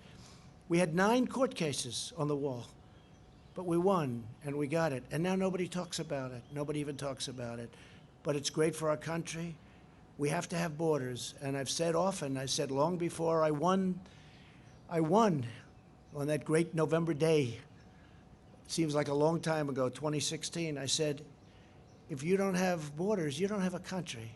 We had 9 court cases on the wall, but we won and we got it. And now nobody talks about it. Nobody even talks about it. But it's great for our country. We have to have borders. And I've said often, I said long before I won on that great November day. It seems like a long time ago, 2016. I said, if you don't have borders, you don't have a country.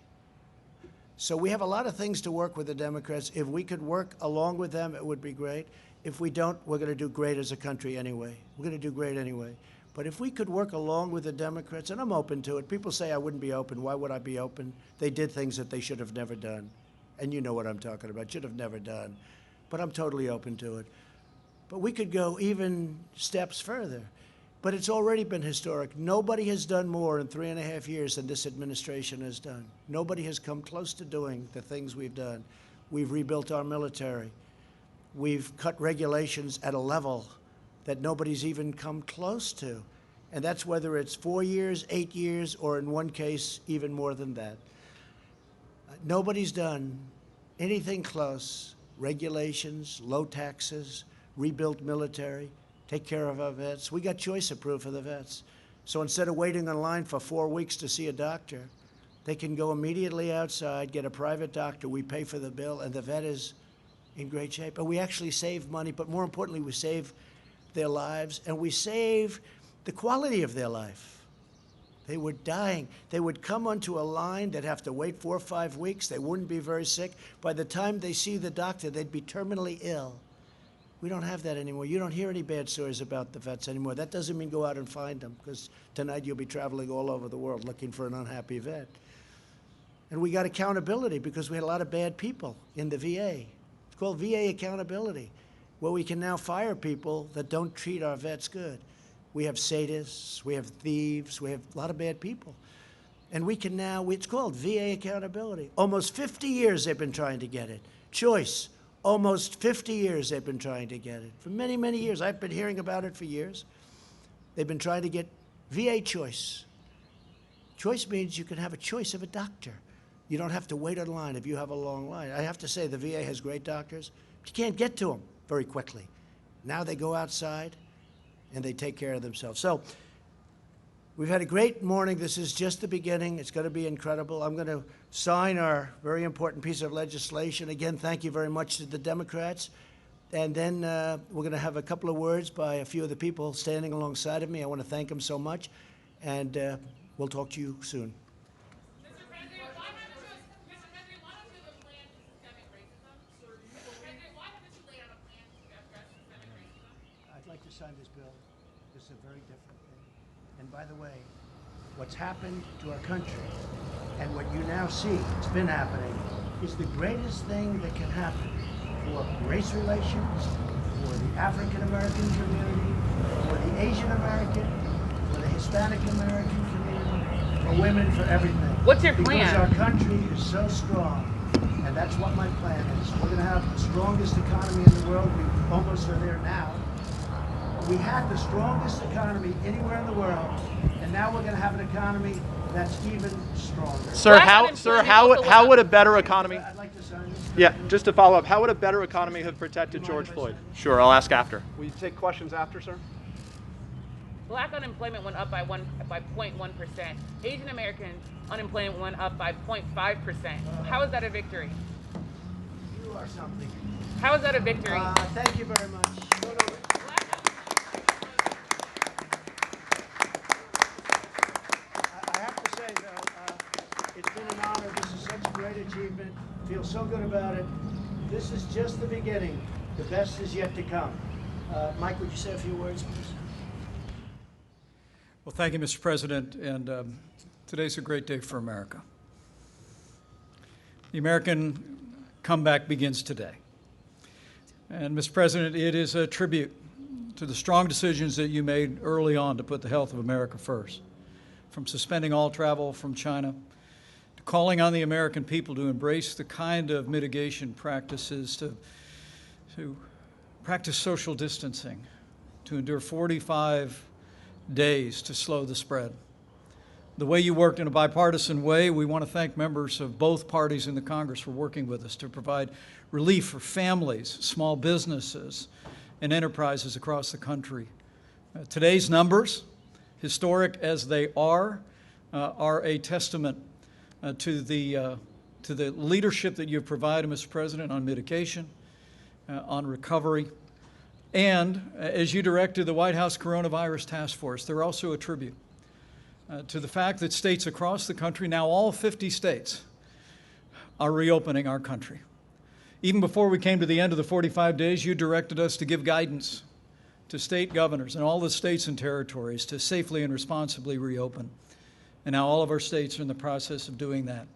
So we have a lot of things to work with the Democrats. If we could work along with them, it would be great. If we don't, we're going to do great as a country anyway. We're going to do great anyway. But if we could work along with the Democrats, and I'm open to it. People say I wouldn't be open. Why would I be open? They did things that they should have never done. And you know what I'm talking about. Should have never done. But I'm totally open to it. But we could go even steps further. But it's already been historic. Nobody has done more in 3.5 years than this administration has done. Nobody has come close to doing the things we've done. We've rebuilt our military. We've cut regulations at a level that nobody's even come close to. And that's whether it's 4 years, 8 years, or in one case, even more than that. Nobody's done anything close. Regulations, low taxes, rebuilt military, take care of our vets. We got choice approved for the vets. So instead of waiting in line for 4 weeks to see a doctor, they can go immediately outside, get a private doctor, we pay for the bill, and the vet is in great shape. And we actually save money, but more importantly, we save their lives, and we save the quality of their life. They were dying. They would come onto a line, they'd have to wait 4 or 5 weeks, they wouldn't be very sick. By the time they see the doctor, they'd be terminally ill. We don't have that anymore. You don't hear any bad stories about the vets anymore. That doesn't mean go out and find them, because tonight you'll be traveling all over the world looking for an unhappy vet. And we got accountability because we had a lot of bad people in the VA. It's called VA accountability, where we can now fire people that don't treat our vets good. We have sadists, we have thieves, we have a lot of bad people. And we can now, it's called VA accountability. Almost 50 years they've been trying to get it. Choice, almost 50 years they've been trying to get it. For many, many years. I've been hearing about it for years. They've been trying to get VA choice. Choice means you can have a choice of a doctor. You don't have to wait in line if you have a long line. I have to say the VA has great doctors, but you can't get to them very quickly. Now they go outside and they take care of themselves. So we've had a great morning. This is just the beginning. It's going to be incredible. I'm going to sign our very important piece of legislation. Again, thank you very much to the Democrats. And then we're going to have a couple of words by a few of the people standing alongside of me. I want to thank them so much. And we'll talk to you soon. Mr. President, why haven't you plan to systemic racism? Mr. President, why haven't you laid out a plan to address systemic racism? I'd like to sign this bill. This is a very different thing. And by the way, what's happened to our country and what you now see, it's been happening, is the greatest thing that can happen for race relations, for the African American community, for the Asian American, for the Hispanic American community, for women, for everything. What's your plan? Because our country is so strong, and that's what my plan is. We're going to have the strongest economy in the world. We almost are there now. We had the strongest economy anywhere in the world, and now we're going to have an economy that's even stronger. Sir, Black how would a better economy? I'd like to sign this. Yeah, just to follow up, how would a better economy have protected George Floyd? Sure, I'll ask after. Will you take questions after, sir? Black unemployment went up by 0.1%. Asian American unemployment went up by 0.5%. How is that a victory? You are something. How is that a victory? Thank you very much. I have to say, though, it's been an honor. This is such a great achievement. Feel so good about it. This is just the beginning. The best is yet to come. Mike, would you say a few words, please? Well, thank you, Mr. President, and today's a great day for America. The American comeback begins today. And, Mr. President, it is a tribute to the strong decisions that you made early on to put the health of America first, from suspending all travel from China to calling on the American people to embrace the kind of mitigation practices to practice social distancing, to endure 45 days to slow the spread. The way you worked in a bipartisan way, we want to thank members of both parties in the Congress for working with us to provide relief for families, small businesses, and enterprises across the country. Today's numbers, historic as they are a testament to the leadership that you've provided, Mr. President, on mitigation, on recovery. And as you directed the White House Coronavirus Task Force, they're also a tribute to the fact that states across the country, now all 50 states, are reopening our country. Even before we came to the end of the 45 days, you directed us to give guidance to state governors and all the states and territories to safely and responsibly reopen. And now all of our states are in the process of doing that.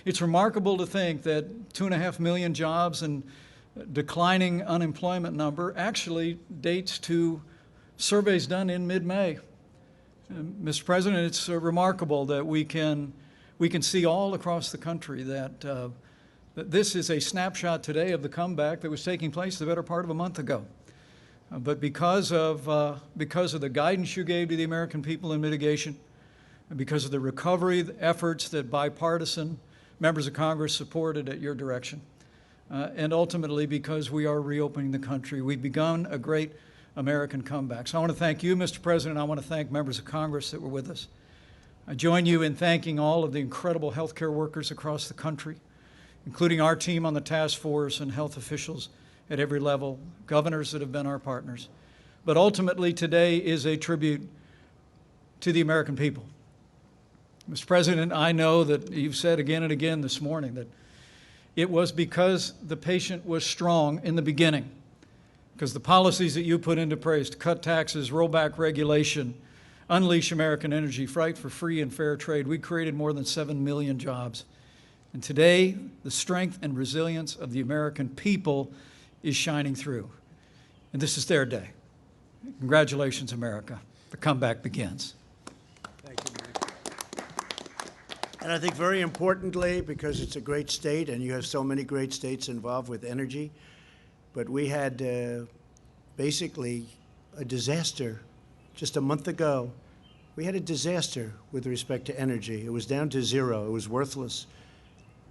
It's remarkable to think that 2.5 million jobs and declining unemployment number actually dates to surveys done in mid-May. Mr. President, it's remarkable that we can see all across the country that that this is a snapshot today of the comeback that was taking place the better part of a month ago. But because of the guidance you gave to the American people in mitigation, and because of the recovery efforts that bipartisan members of Congress supported at your direction, and ultimately because we are reopening the country, we've begun a great American comeback. So I want to thank you, Mr. President. I want to thank members of Congress that were with us. I join you in thanking all of the incredible healthcare workers across the country, including our team on the task force and health officials at every level, governors that have been our partners. But ultimately, today is a tribute to the American people. Mr. President, I know that you've said again and again this morning that it was because the patient was strong in the beginning, because the policies that you put into place to cut taxes, roll back regulation, unleash American energy, fight for free and fair trade, we created more than 7 million jobs And today, the strength and resilience of the American people is shining through. And this is their day. Congratulations, America. The comeback begins. Thank you, Mike. And I think very importantly, because it's a great state and you have so many great states involved with energy, but we had basically a disaster just a month ago. We had a disaster with respect to energy. It was down to zero. It was worthless.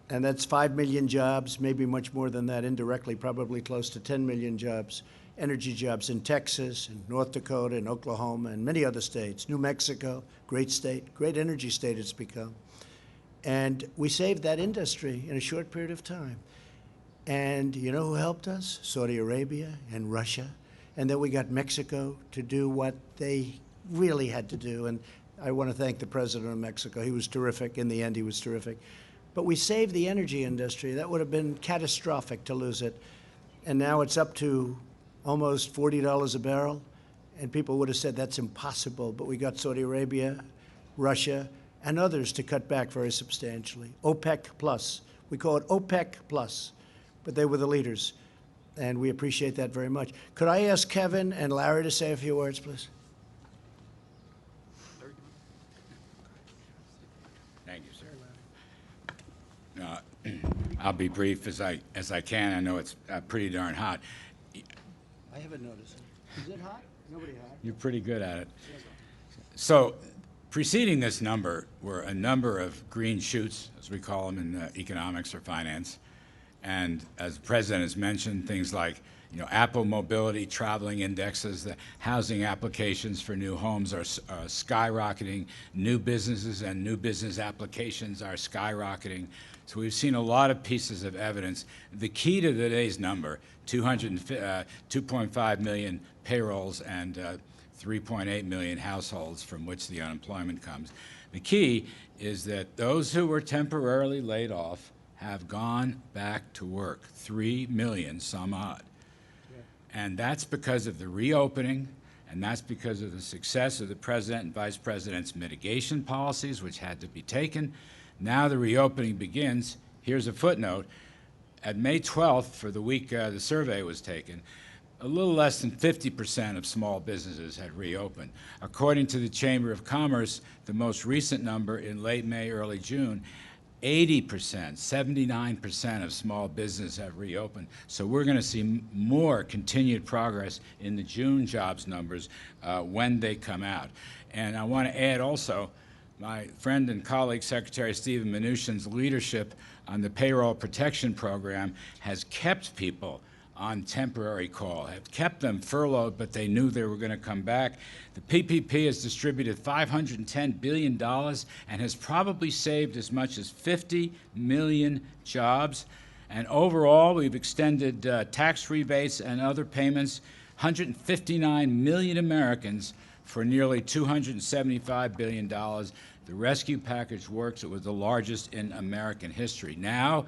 And that's 5 million jobs, maybe much more than that indirectly, probably close to 10 million jobs, energy jobs in Texas and North Dakota and Oklahoma and many other states. New Mexico, great state, great energy state it's become. And we saved that industry in a short period of time. And you know who helped us? Saudi Arabia and Russia. And then we got Mexico to do what they really had to do. And I want to thank the president of Mexico. He was terrific. In the end, he was terrific. But we saved the energy industry. That would have been catastrophic to lose it. And now it's up to almost $40 a barrel. And people would have said that's impossible. But we got Saudi Arabia, Russia, and others to cut back very substantially. OPEC plus. We call it OPEC plus. But they were the leaders. And we appreciate that very much. Could I ask Kevin and Larry to say a few words, please? Thank you, sir. I'll be brief as I can. I know it's pretty darn hot. I haven't noticed it. Is it hot? Nobody hot. You're pretty good at it. So, preceding this number were a number of green shoots, as we call them in economics or finance. And as the president has mentioned, things like Apple mobility, traveling indexes, the housing applications for new homes are skyrocketing. New businesses and new business applications are skyrocketing. So we've seen a lot of pieces of evidence. The key to today's number, 2.5 million payrolls and 3.8 million households from which the unemployment comes. The key is that those who were temporarily laid off have gone back to work, 3 million some odd. And that's because of the reopening, and that's because of the success of the president and vice president's mitigation policies, which had to be taken. Now the reopening begins. Here's a footnote. At May 12th, for the week the survey was taken, a little less than 50% of small businesses had reopened. According to the Chamber of Commerce, the most recent number in late May, early June, 80%, 79% of small business have reopened. So we're going to see more continued progress in the June jobs numbers when they come out. And I want to add also, my friend and colleague, Secretary Steven Mnuchin's leadership on the payroll protection program has kept people on temporary call, have kept them furloughed, but they knew they were going to come back. The PPP has distributed $510 billion and has probably saved as much as 50 million jobs. And overall, we've extended tax rebates and other payments, 159 million Americans for nearly $275 billion. The rescue package works. It was the largest in American history. Now,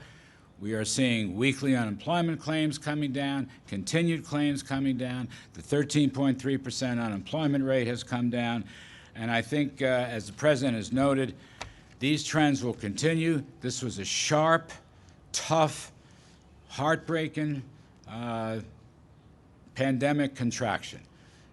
we are seeing weekly unemployment claims coming down, continued claims coming down. The 13.3% unemployment rate has come down. And I think, as the president has noted, these trends will continue. This was a sharp, tough, heartbreaking pandemic contraction.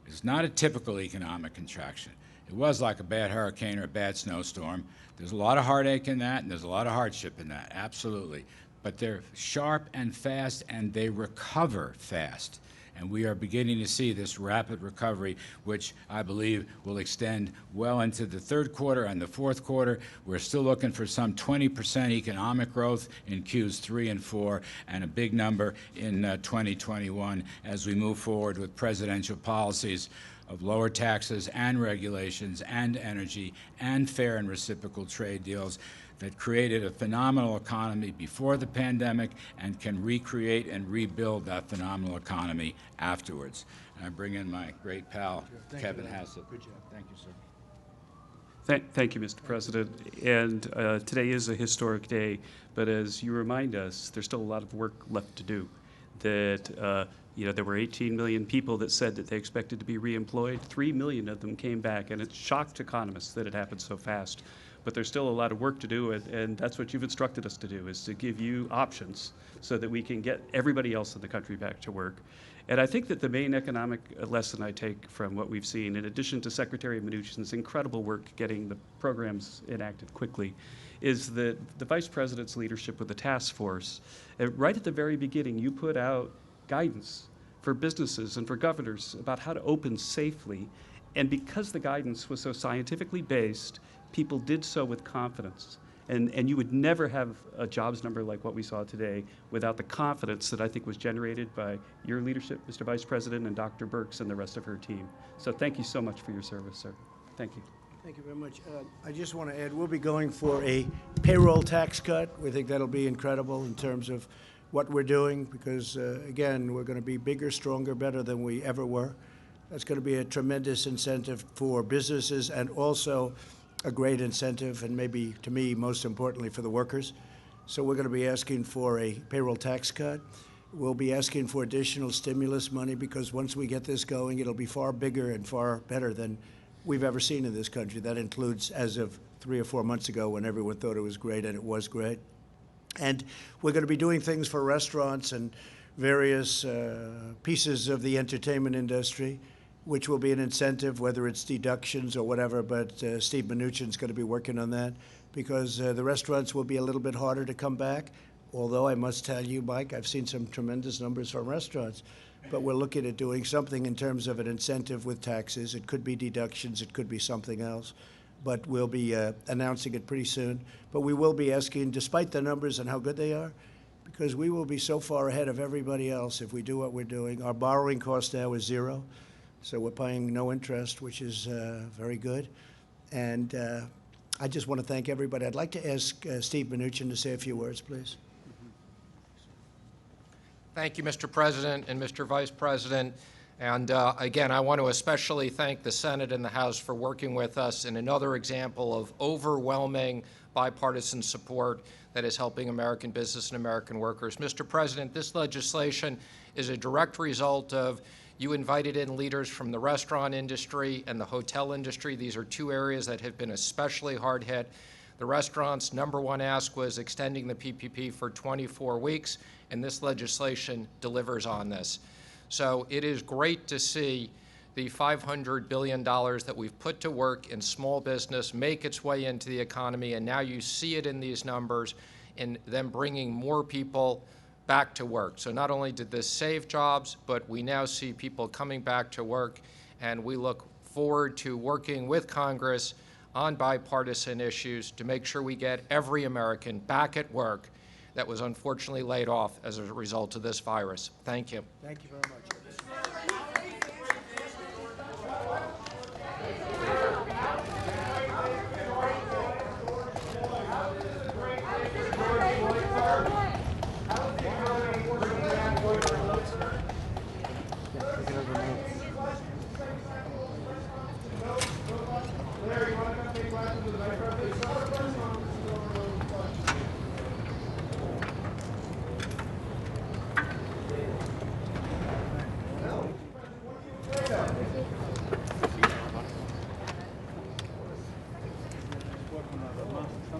It's not a typical economic contraction. It was like a bad hurricane or a bad snowstorm. There's a lot of heartache in that, and there's a lot of hardship in that, absolutely. But they're sharp and fast, and they recover fast. And we are beginning to see this rapid recovery, which I believe will extend well into the third quarter and the fourth quarter. We're still looking for some 20% economic growth in Qs 3 and 4, and a big number in 2021 as we move forward with presidential policies of lower taxes and regulations and energy and fair and reciprocal trade deals that created a phenomenal economy before the pandemic and can recreate and rebuild that phenomenal economy afterwards. And I bring in my great pal, Kevin Hassett. Good job. Thank you, sir. Thank you, Mr. President. And today is a historic day, but as you remind us, there's still a lot of work left to do. that there were 18 million people that said that they expected to be reemployed. 3 million of them came back, and it shocked economists that it happened so fast. But there's still a lot of work to do, and that's what you've instructed us to do, is to give you options so that we can get everybody else in the country back to work. And I think that the main economic lesson I take from what we've seen, in addition to Secretary Mnuchin's incredible work getting the programs enacted quickly, is that the Vice President's leadership with the task force. Right at the very beginning, you put out guidance for businesses and for governors about how to open safely. And because the guidance was so scientifically based, people did so with confidence. And you would never have a jobs number like what we saw today without the confidence that I think was generated by your leadership, Mr. Vice President, and Dr. Birx and the rest of her team. So thank you so much for your service, sir. Thank you. Thank you very much. I just want to add, we'll be going for a payroll tax cut. We think that'll be incredible in terms of what we're doing because, again, we're going to be bigger, stronger, better than we ever were. That's going to be a tremendous incentive for businesses and also a great incentive, and maybe, to me, most importantly, for the workers. So we're going to be asking for a payroll tax cut. We'll be asking for additional stimulus money because once we get this going, it'll be far bigger and far better than we've ever seen in this country. That includes as of 3 or 4 months ago when everyone thought it was great, and it was great. And we're going to be doing things for restaurants and various pieces of the entertainment industry, which will be an incentive, whether it's deductions or whatever, but Steve Mnuchin's going to be working on that because the restaurants will be a little bit harder to come back, although I must tell you, Mike, I've seen some tremendous numbers from restaurants, but we're looking at doing something in terms of an incentive with taxes. It could be deductions, it could be something else, but we'll be announcing it pretty soon. But we will be asking, despite the numbers and how good they are, because we will be so far ahead of everybody else if we do what we're doing. Our borrowing cost now is 0. So we're paying no interest, which is very good. And I just want to thank everybody. I'd like to ask Steve Mnuchin to say a few words, please. Thank you, Mr. President and Mr. Vice President. And again, I want to especially thank the Senate and the House for working with us in another example of overwhelming bipartisan support that is helping American business and American workers. Mr. President, this legislation is a direct result of you invited in leaders from the restaurant industry and the hotel industry. These are 2 areas that have been especially hard hit. The restaurants' #1 ask was extending the PPP for 24 weeks, and this legislation delivers on this. So it is great to see the $500 billion that we've put to work in small business make its way into the economy, and now you see it in these numbers in them bringing more people back to work. So not only did this save jobs, but we now see people coming back to work, and we look forward to working with Congress on bipartisan issues to make sure we get every American back at work that was unfortunately laid off as a result of this virus. Thank you. Thank you very much.